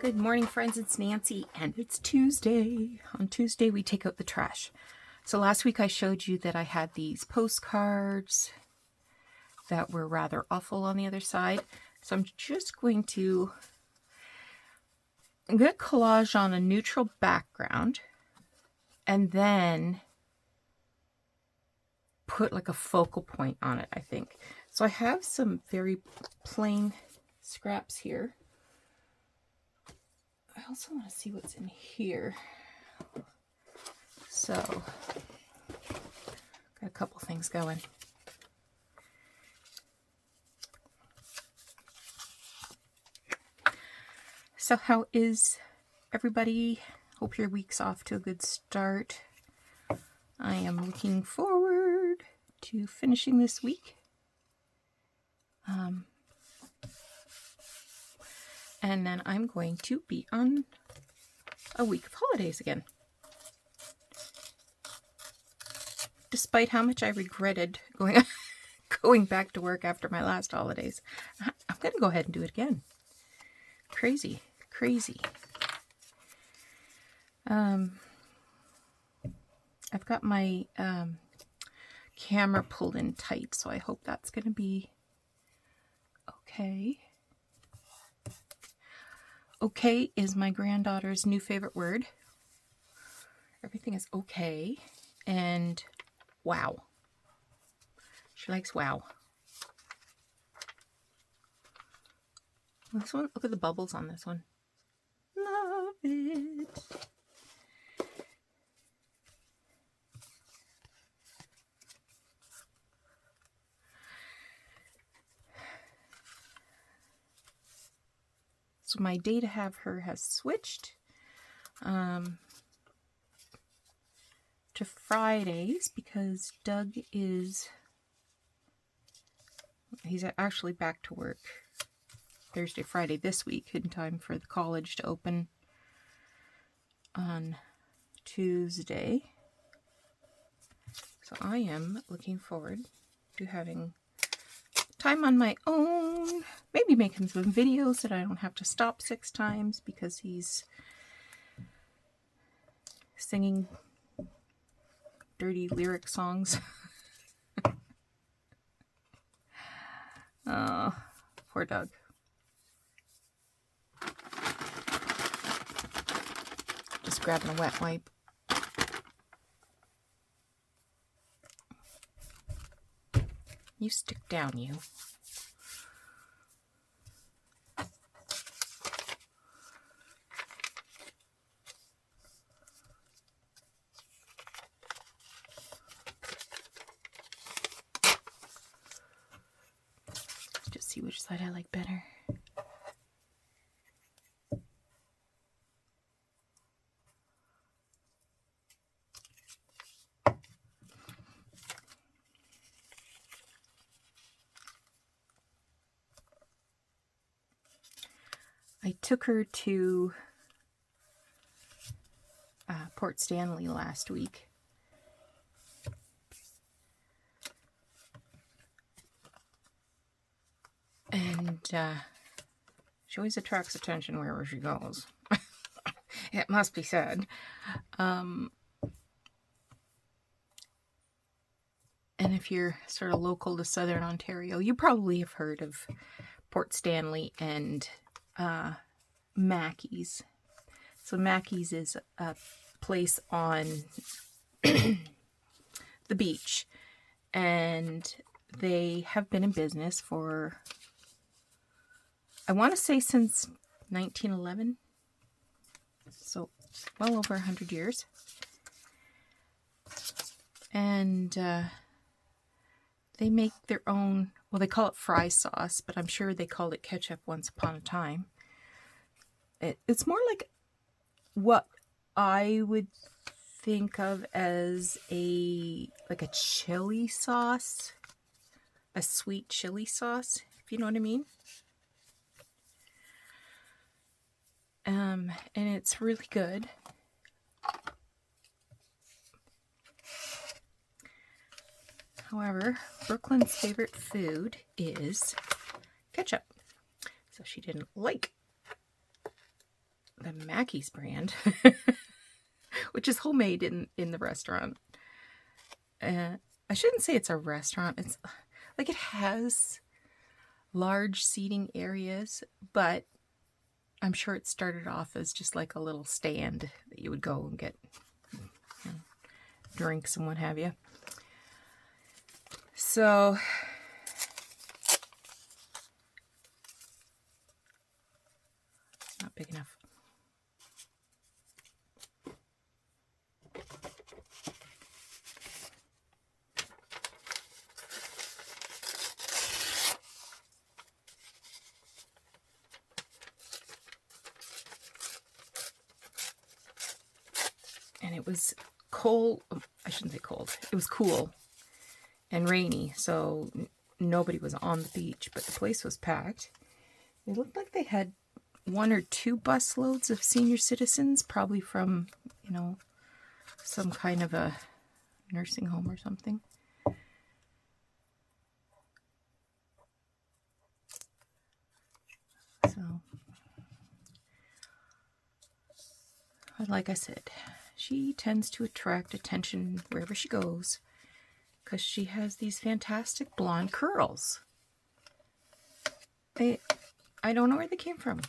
Good morning, friends. It's Nancy, and it's Tuesday. On Tuesday, we take out the trash. So last week I showed you that I had these postcards that were rather awful on the other side. So I'm just going to get collage on a neutral background and then put like a focal point on it, I think. So I have some very plain scraps here. I also want to see what's in here. So, got a couple things going. So how is everybody? Hope your week's off to a good start. I am looking forward to finishing this week. And then I'm going to be on a week of holidays again. Despite how much I regretted going back to work after my last holidays, I'm going to go ahead and do it again. Crazy, crazy. I've got my camera pulled in tight, so I hope that's going to be okay. Okay is my granddaughter's new favorite word. Everything is okay. And wow. She likes wow. This one, look at the bubbles on this one. Love it. So my day to have her has switched to Fridays because Doug he's actually back to work Thursday, Friday this week in time for the college to open on Tuesday. So I am looking forward to having time on my own, maybe making some videos that I don't have to stop 6 times because he's singing dirty lyric songs. Oh, poor Doug. Just grabbing a wet wipe. You stick down, you. Let's just see which side I like better. I took her to Port Stanley last week. And she always attracts attention wherever she goes. It must be said. And if you're sort of local to Southern Ontario, you probably have heard of Port Stanley and Mackey's. So Mackey's is a place on the beach, and they have been in business for, I want to say, since 1911. So well over 100 years. And they make their own, well, they call it fry sauce, but I'm sure they called it ketchup once upon a time. It's more like what I would think of as a chili sauce, a sweet chili sauce, if you know what I mean. And it's really good. However, Brooklyn's favorite food is ketchup. So she didn't like the Mackey's brand, which is homemade in the restaurant. I shouldn't say it's a restaurant. It's like it has large seating areas, but I'm sure it started off as just like a little stand that you would go and get drinks and what have you. So not big enough. And it was cold. I shouldn't say cold. It was cool and rainy, so nobody was on the beach, but the place was packed. It looked like they had 1 or 2 bus loads of senior citizens, probably from, some kind of a nursing home or something. So, like I said, she tends to attract attention wherever she goes because she has these fantastic blonde curls. I don't know where they came from.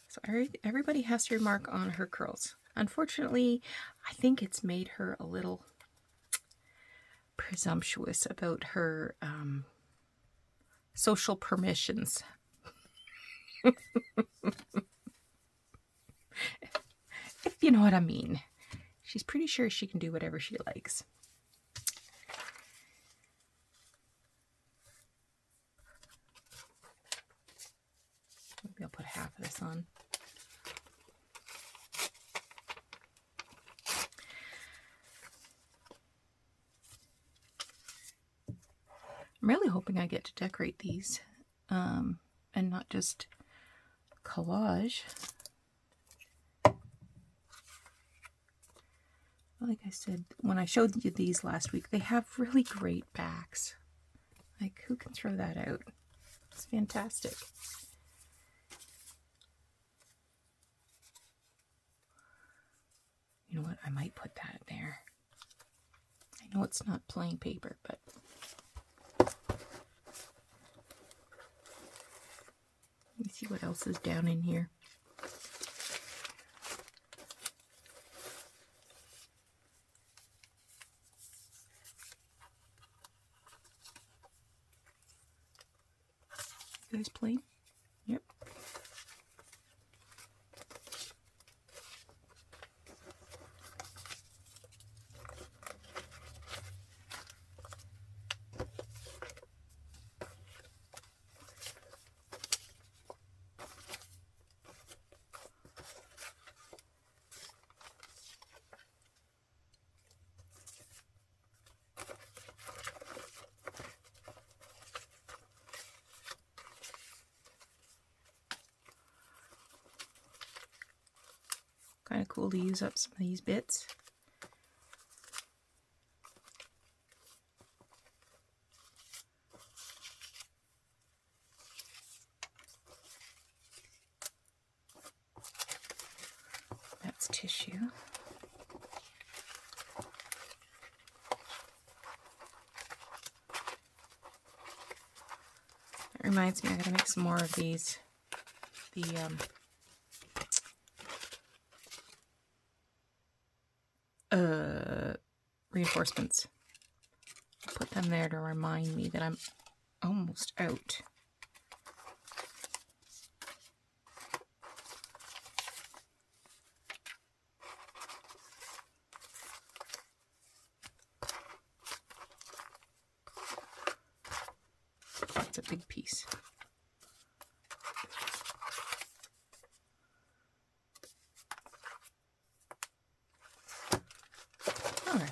So everybody has to remark on her curls. Unfortunately, I think it's made her a little presumptuous about her social permissions. If you know what I mean. She's pretty sure she can do whatever she likes. Maybe I'll put half of this on. I'm really hoping I get to decorate these and not just collage. Like I said, when I showed you these last week, they have really great backs. Like, who can throw that out? It's fantastic. You know what? I might put that there. I know it's not plain paper, but let me see what else is down in here. You guys plain? Yep. Kind of cool to use up some of these bits. That's tissue. That reminds me, I gotta make some more of these. Reinforcements. I'll put them there to remind me that I'm almost out. That's a big piece. All right.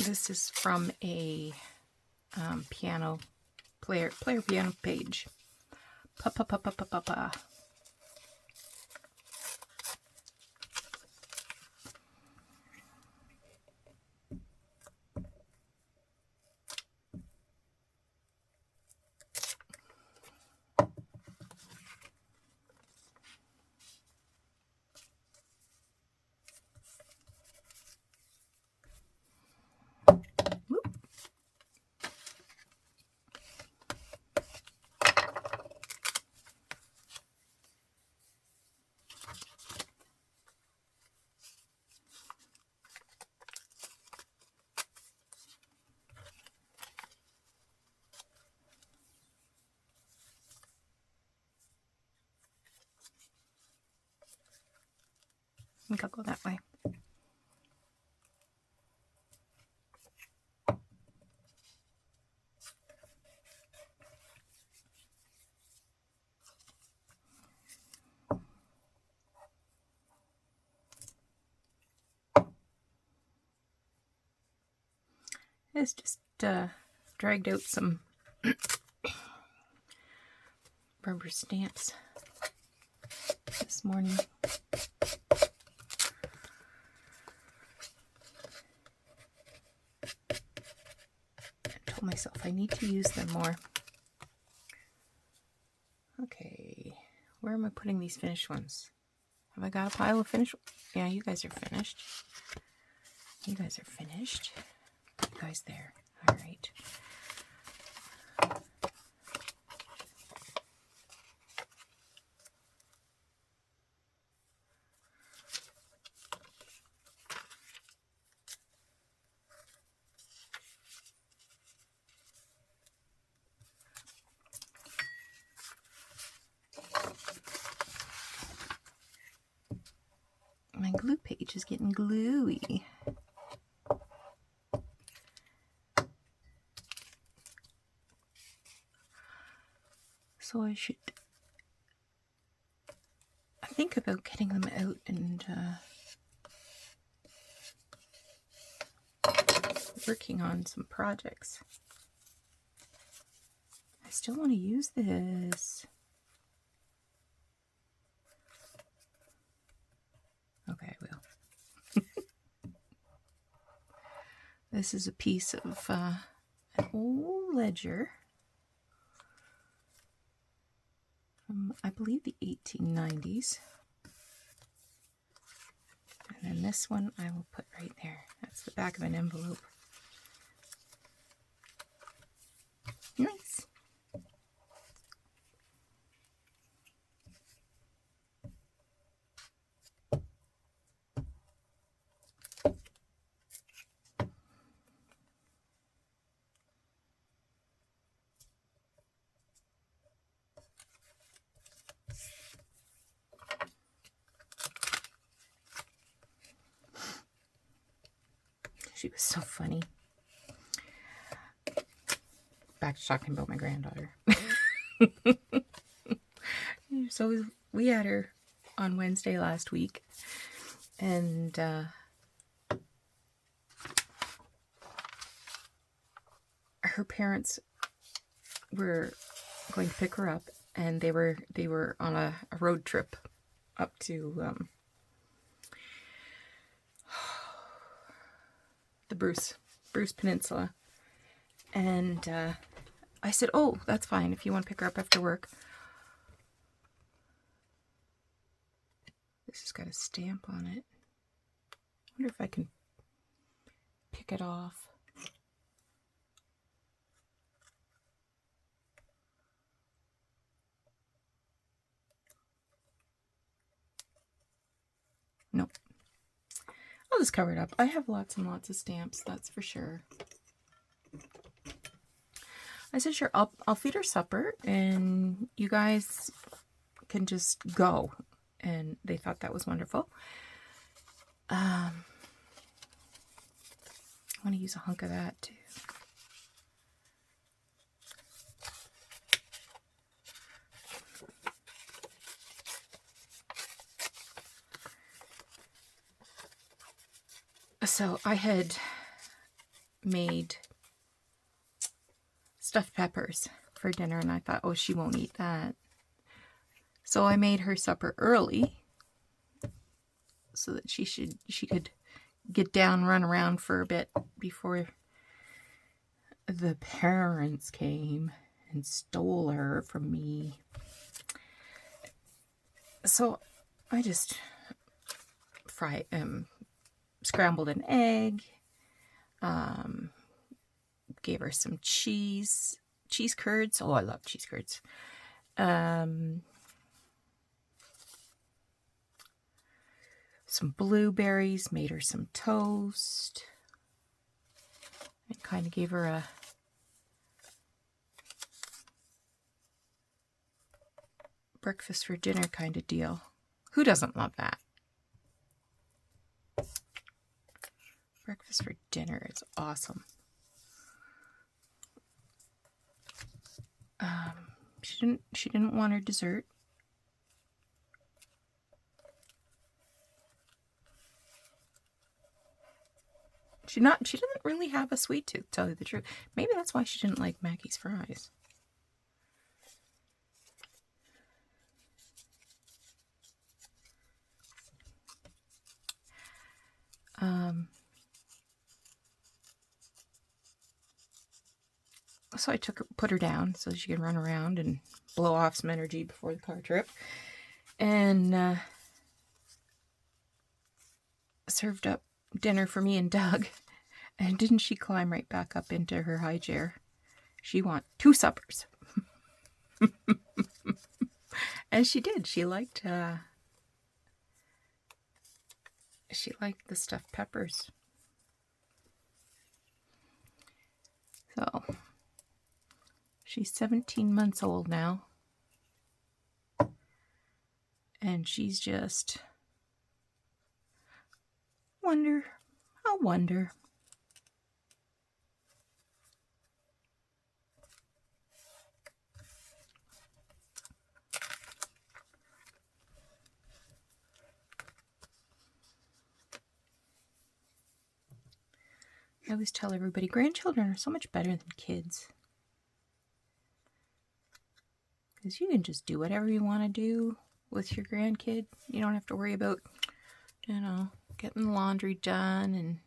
This is from a piano player piano page. Pa pa pa pa pa pa pa. I think I'll go that way. It's just dragged out some rubber stamps this morning. I told myself I need to use them more. Okay, where am I putting these finished ones? Have I got a pile of finished? Yeah, you guys are finished. You guys are finished. You guys there. All right. My glue page is getting gluey. So I should think about getting them out and working on some projects. I still want to use this. Okay, I will. This is a piece of an old ledger from, I believe, the 1890s. And then this one I will put right there. That's the back of an envelope. Nice. She was so funny. Back to talking about my granddaughter. So we had her on Wednesday last week, and her parents were going to pick her up, and they were on a road trip up to the Bruce Peninsula. And I said, oh, that's fine if you want to pick her up after work. This has got a stamp on it. I wonder if I can pick it off. Nope. I'll just cover it up. I have lots and lots of stamps, that's for sure. I said, sure, I'll feed her supper, and you guys can just go. And they thought that was wonderful. I want to use a hunk of that too. So I had made stuffed peppers for dinner, and I thought, oh, she won't eat that. So I made her supper early so that she could get down, run around for a bit before the parents came and stole her from me. So I just scrambled an egg, gave her some cheese curds. Oh, I love cheese curds. Some blueberries, made her some toast. I kind of gave her a breakfast for dinner kind of deal. Who doesn't love that? Breakfast for dinner is awesome. She didn't want her dessert. She doesn't really have a sweet tooth, to tell you the truth. Maybe that's why she didn't like Mackie's fries. So I put her down so she could run around and blow off some energy before the car trip, and served up dinner for me and Doug. And didn't she climb right back up into her high chair? She want 2 suppers. And she did. She liked the stuffed peppers. So she's 17 months old now. And she's just I wonder. I always tell everybody, grandchildren are so much better than kids. Because you can just do whatever you want to do with your grandkid. You don't have to worry about, getting the laundry done and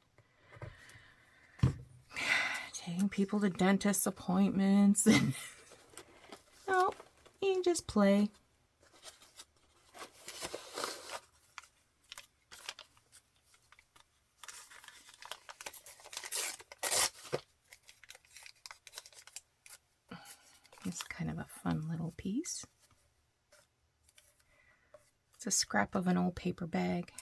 taking people to dentist appointments. No, you can just play. It's kind of a fun little piece. It's a scrap of an old paper bag.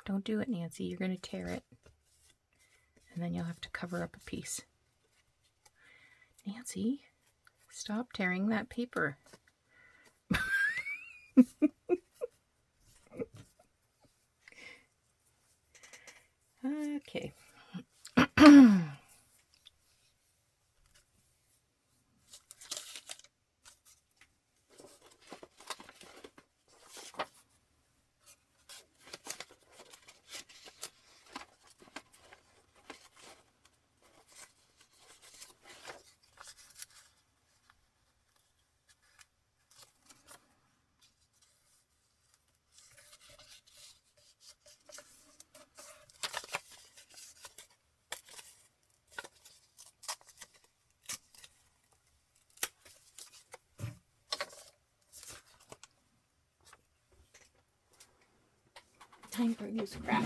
Don't do it, Nancy. You're going to tear it. And then you'll have to cover up a piece. Nancy, stop tearing that paper. Okay. Time for a new scrap.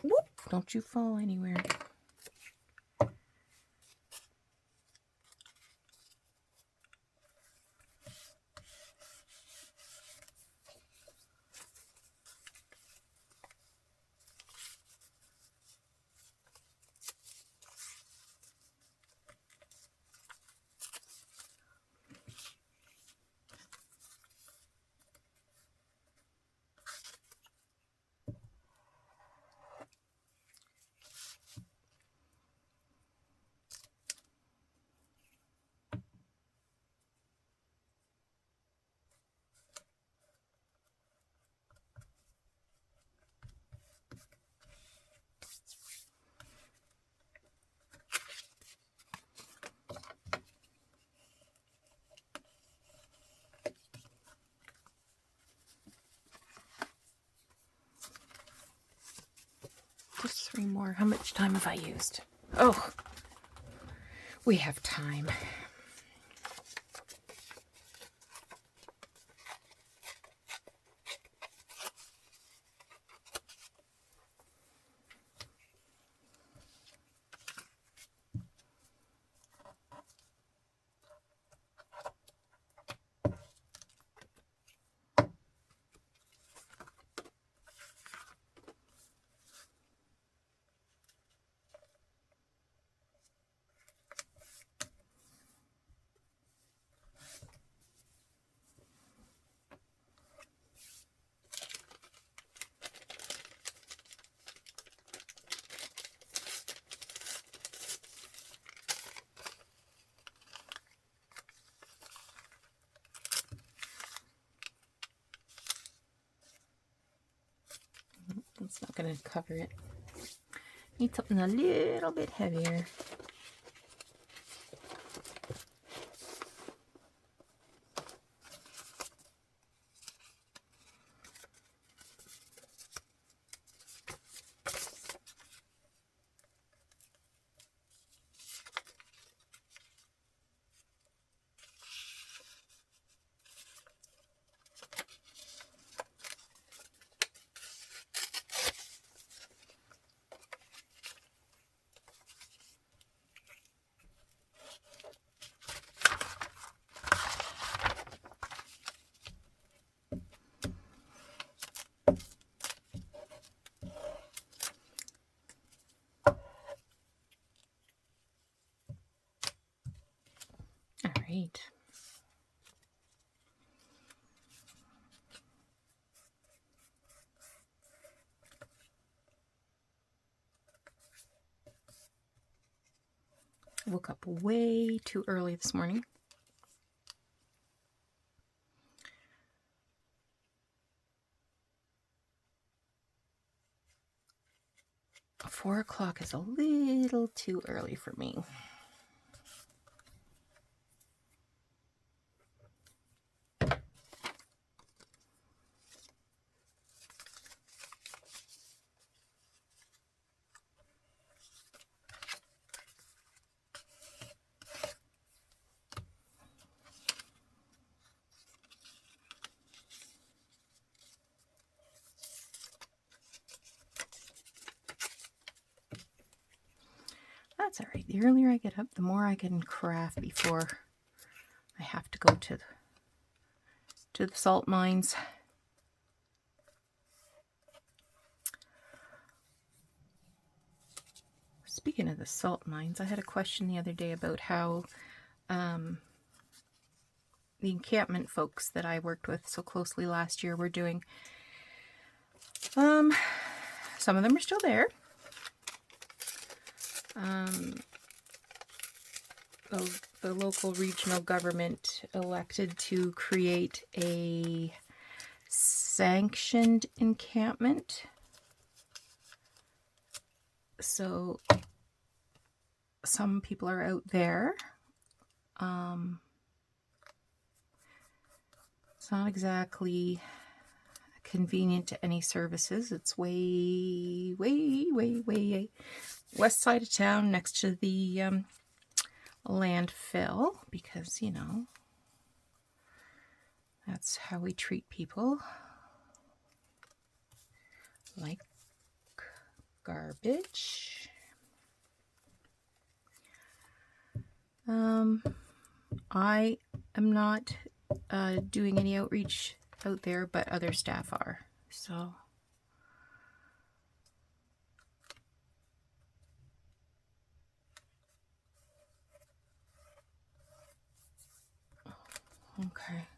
Whoop! Don't you fall anywhere. 3 more. How much time have I used? Oh, we have time. It's not going to cover it. Need something a little bit heavier. All right. Woke up way too early this morning. Four o'clock is a little too early for me. That's all right. The earlier I get up, the more I can craft before I have to go to the salt mines. Speaking of the salt mines, I had a question the other day about how the encampment folks that I worked with so closely last year were doing. Some of them are still there. The local regional government elected to create a sanctioned encampment. So some people are out there. It's not exactly convenient to any services. It's way west side of town next to the landfill, because, you know, that's how we treat people, like garbage. I am not doing any outreach out there, but other staff are, so okay.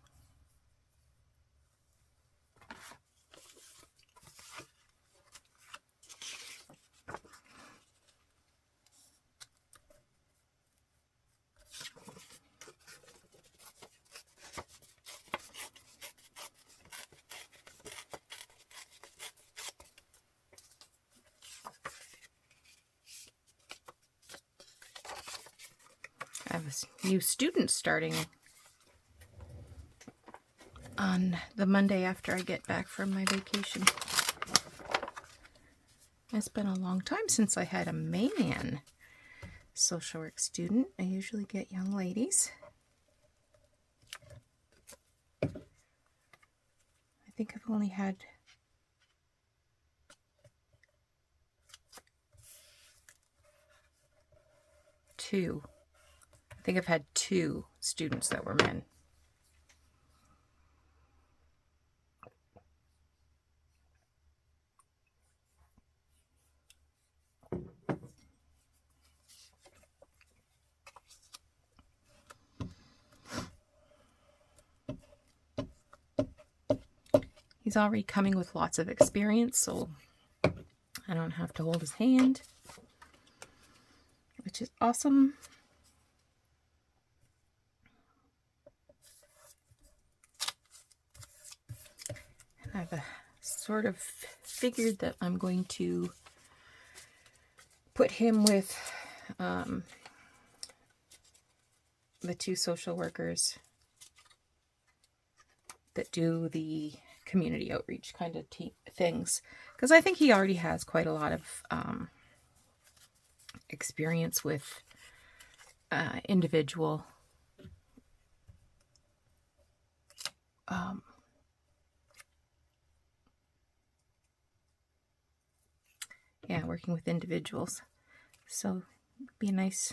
I have a new student starting on the Monday after I get back from my vacation. It's been a long time since I had a man social work student. I usually get young ladies. I think I've only had two. I think I've had two students that were men. He's already coming with lots of experience, so I don't have to hold his hand, which is awesome. And I've sort of figured that I'm going to put him with the two social workers that do the community outreach kind of things, because I think he already has quite a lot of experience with individual working with individuals, so it'd be a nice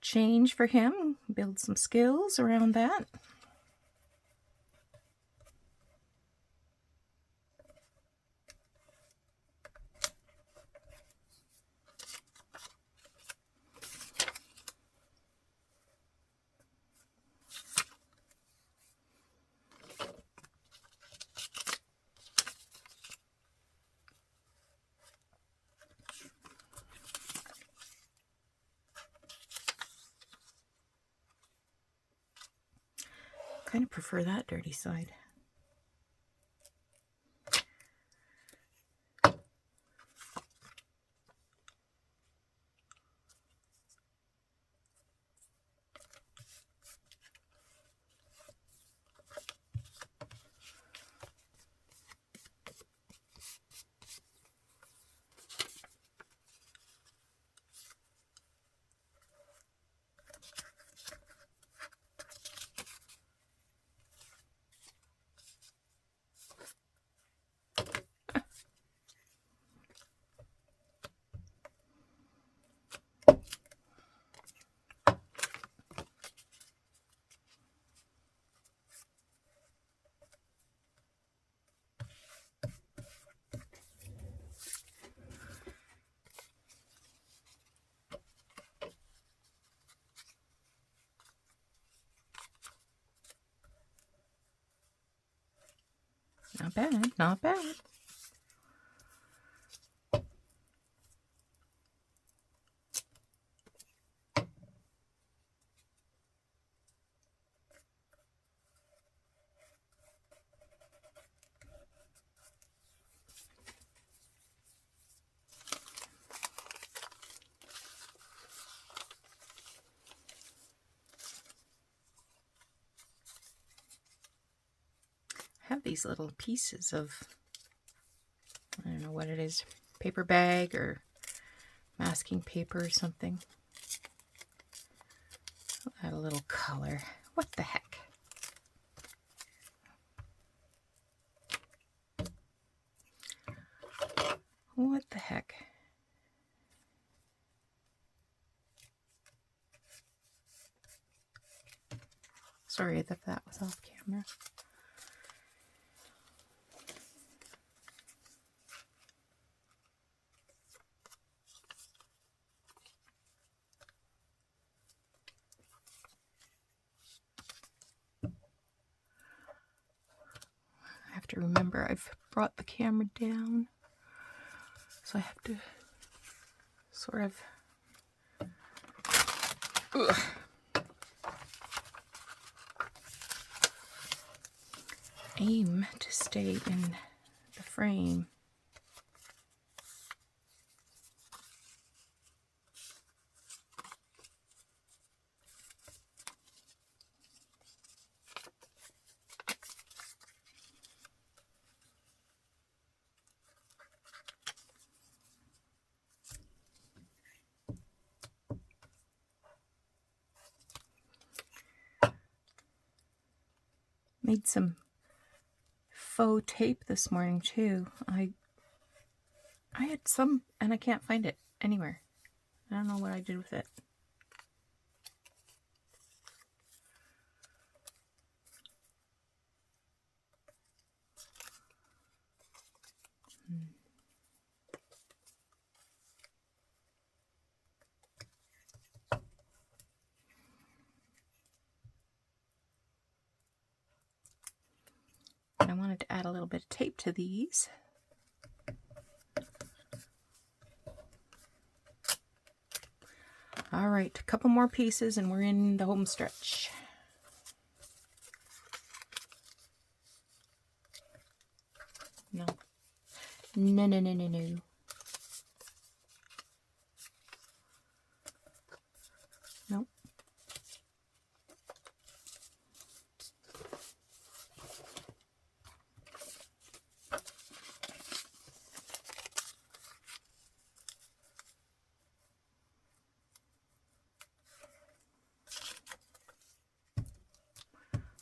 change for him, build some skills around that. Kind of prefer that dirty side. Not bad, not bad. I have these little pieces of, I don't know what it is, paper bag or masking paper or something. Add a little color. What the heck? What the heck? Sorry that that was off camera. I have to remember I've brought the camera down, so I have to sort of aim to stay in the frame. Made some faux tape this morning too. I had some and I can't find it anywhere. I don't know what I did with it. And I wanted to add a little bit of tape to these. All right, a couple more pieces and we're in the home stretch. No. No, no, no, no, no. Nope.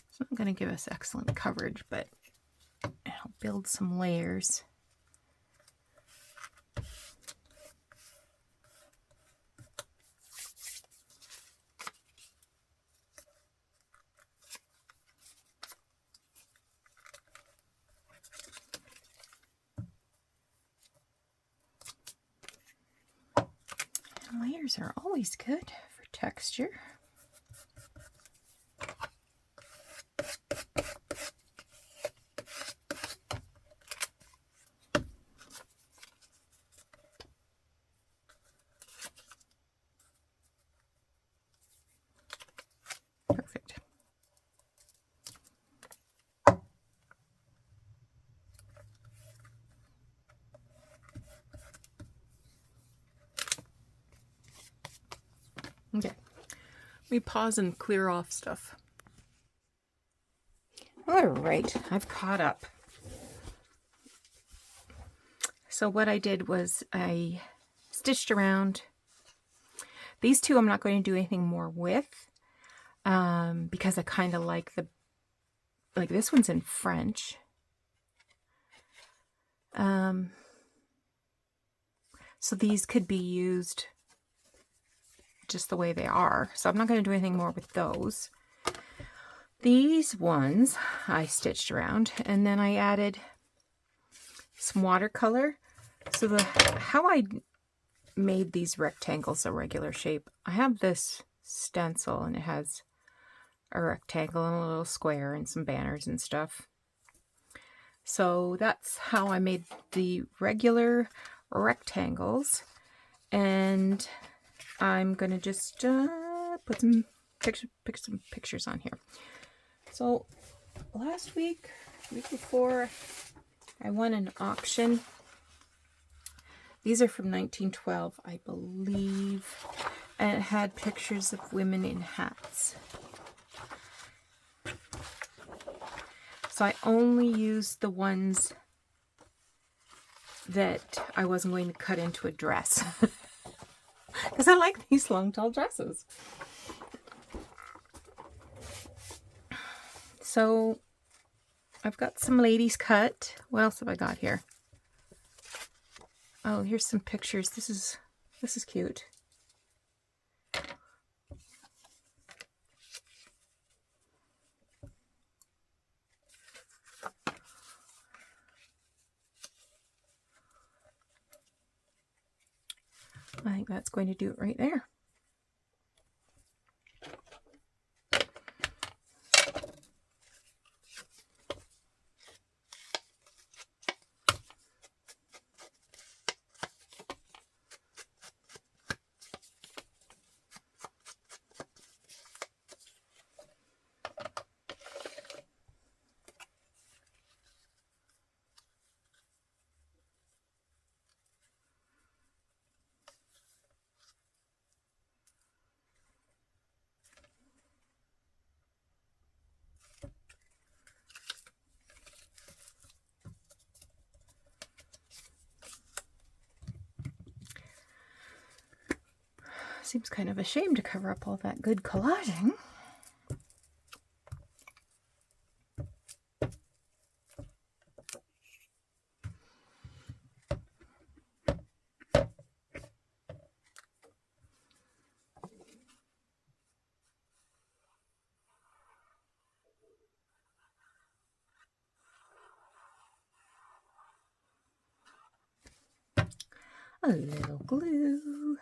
It's not going to give us excellent coverage, but it'll build some layers. And layers are always good for texture. Perfect. Okay, let me pause and clear off stuff. All right, I've caught up. So what I did was I stitched around. These two I'm not going to do anything more with because I kind of like this one's in French. So these could be used just the way they are. So I'm not going to do anything more with those. These ones I stitched around and then I added some watercolor. So how I made these rectangles a regular shape, I have this stencil and it has a rectangle and a little square and some banners and stuff. So that's how I made the regular rectangles, and I'm gonna just put some pictures on here. So last week before, I won an auction. These are from 1912, I believe, and it had pictures of women in hats. So I only used the ones that I wasn't going to cut into a dress. Because I like these long, tall dresses. So I've got some ladies cut. What else have I got here? Oh, here's some pictures. This is cute. I think that's going to do it right there. Seems kind of a shame to cover up all that good collaging. a little glue.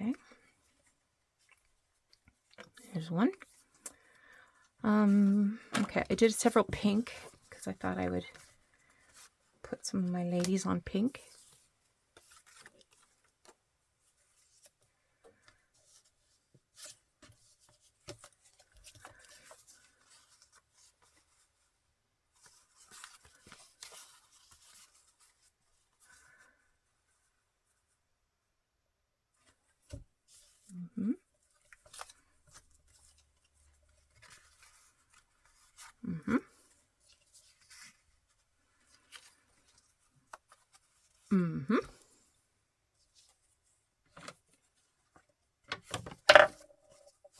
Okay. There's one. Okay, I did several pink because I thought I would put some of my ladies on pink. Mm-hmm. Mm-hmm. Mm-hmm.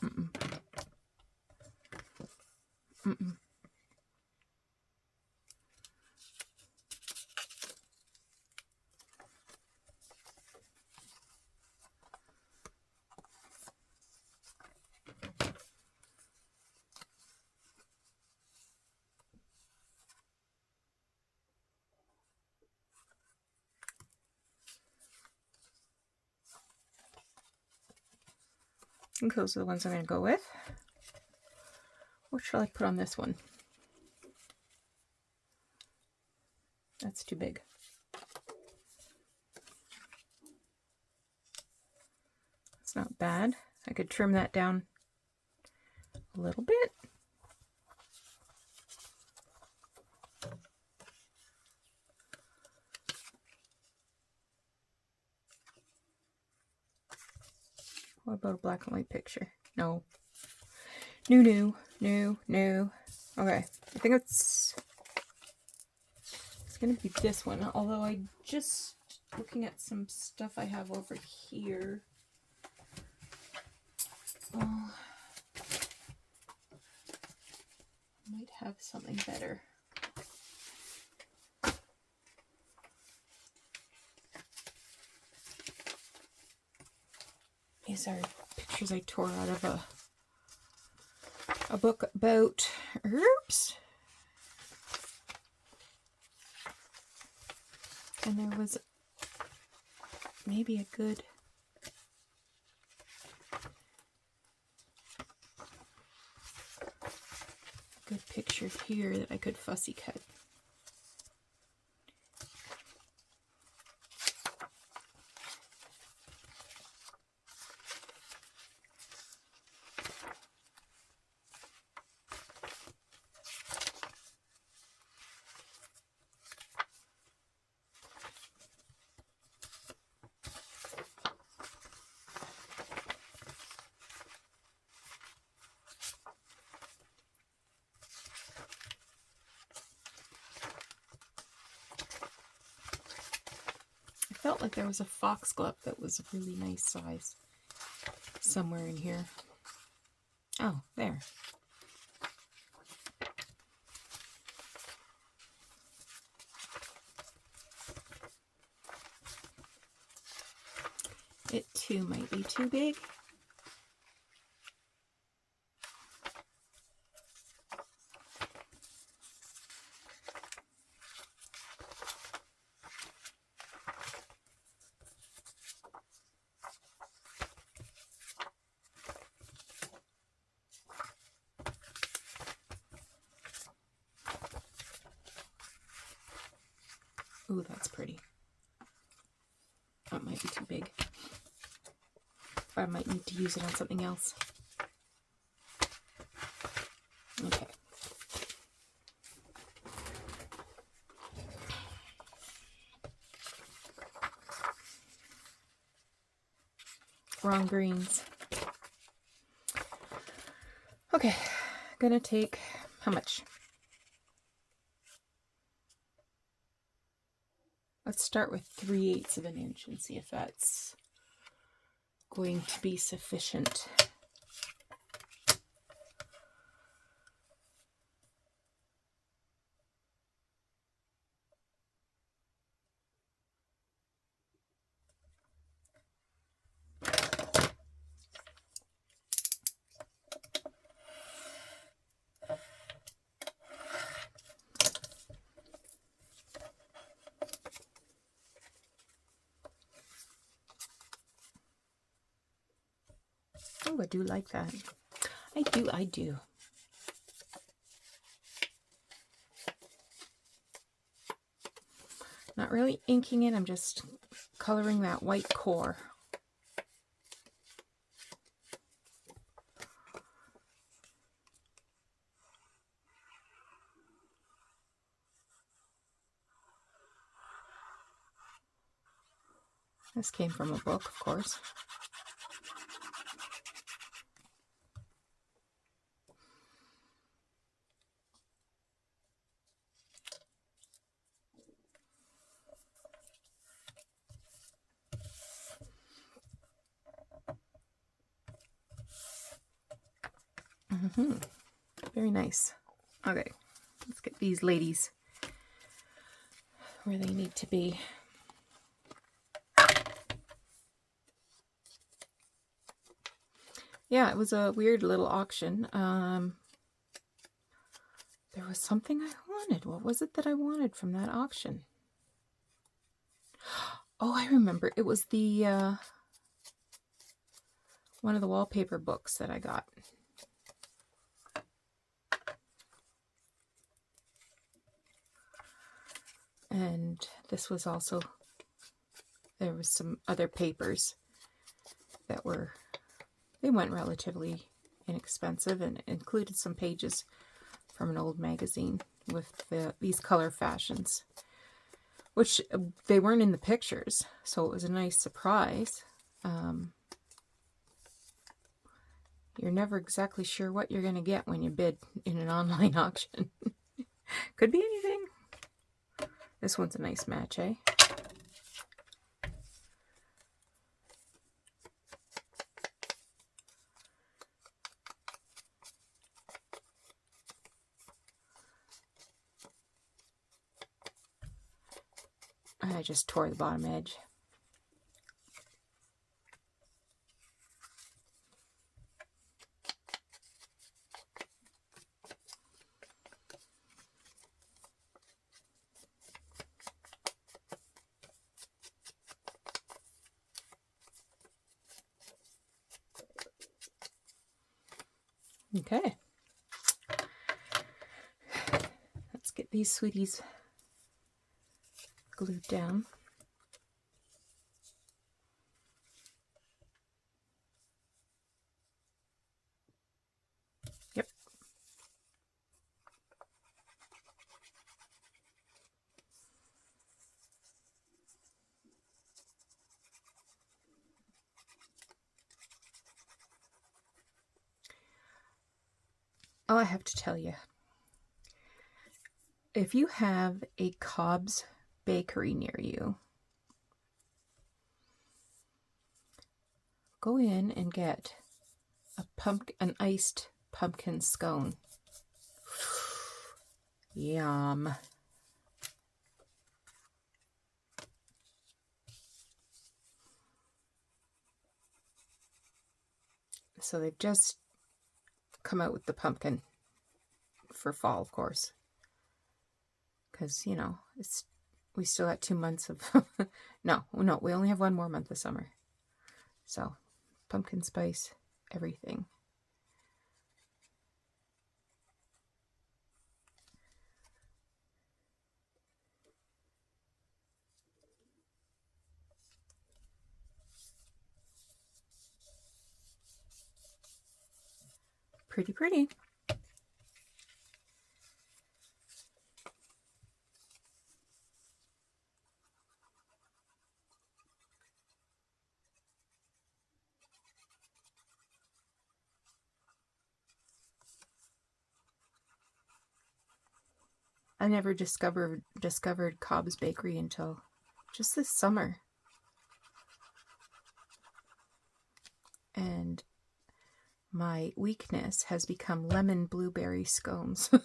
Mm-mm. Mm-mm. I think those are the ones I'm going to go with. What shall I put on this one? That's too big. It's not bad. I could trim that down a little bit. What about a black and white picture? No. No. Okay, I think it's going to be this one, although I just looking at some stuff I have over here. Oh, might have something better. These are pictures I tore out of a book about herbs. And there was maybe a good picture here that I could fussy cut. I felt like there was a foxglove that was a really nice size somewhere in here. Oh, there. It too might be too big. Ooh, that's pretty. That might be too big. I might need to use it on something else. Okay. Wrong greens. Okay, gonna take how much? Let's start with 3/8 of an inch and see if that's going to be sufficient. Oh, I do like that. I do. Not really inking it, I'm just coloring that white core. This came from a book, of course. Very nice. Okay, let's get these ladies where they need to be. Yeah, it was a weird little auction. There was something I wanted. What was it that I wanted from that auction? Oh, I remember. It was the one of the wallpaper books that I got. And this was also, there was some other papers that were, they went relatively inexpensive and included some pages from an old magazine with these color fashions, which they weren't in the pictures, so it was a nice surprise. You're never exactly sure what you're going to get when you bid in an online auction. Could be anything. This one's a nice match, eh? I just tore the bottom edge. Okay. Let's get these sweeties glued down. Yep. Oh, I have to tell you, if you have a Cobb's bakery near you, go in and get an iced pumpkin scone. Yum. So they've just come out with the pumpkin for fall, of course, because you know we still got 2 months of no, we only have 1 more month of summer. So pumpkin spice everything. Pretty. I never discovered Cobb's Bakery until just this summer. And my weakness has become lemon blueberry scones. I'm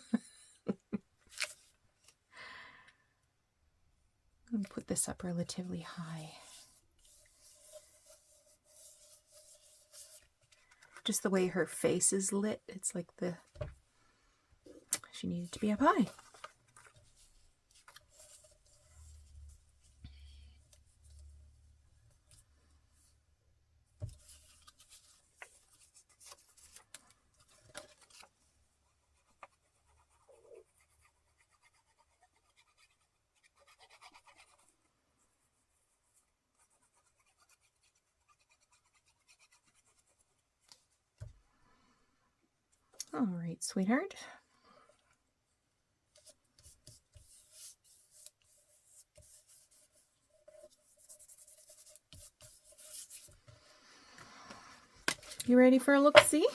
going to put this up relatively high. Just the way her face is lit, it's like she needed to be up high. All right, sweetheart. You ready for a look-see?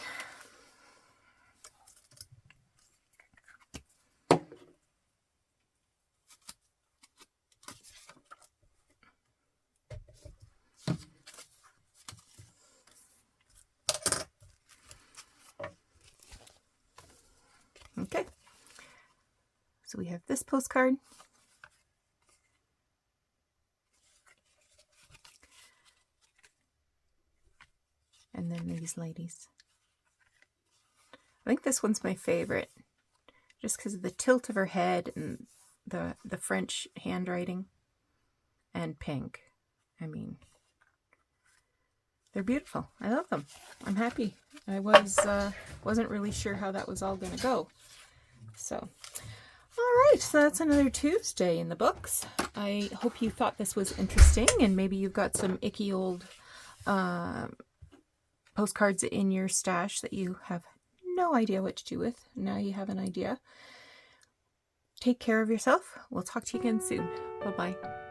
Okay. So we have this postcard. And then these ladies. I think this one's my favorite, just because of the tilt of her head and the French handwriting, and pink. I mean, they're beautiful. I love them. I'm happy. I wasn't really sure how that was all going to go. So, all right. So that's another Tuesday in the books. I hope you thought this was interesting, and maybe you've got some icky old postcards in your stash that you have no idea what to do with. Now you have an idea. Take care of yourself. We'll talk to you again soon. Bye-bye.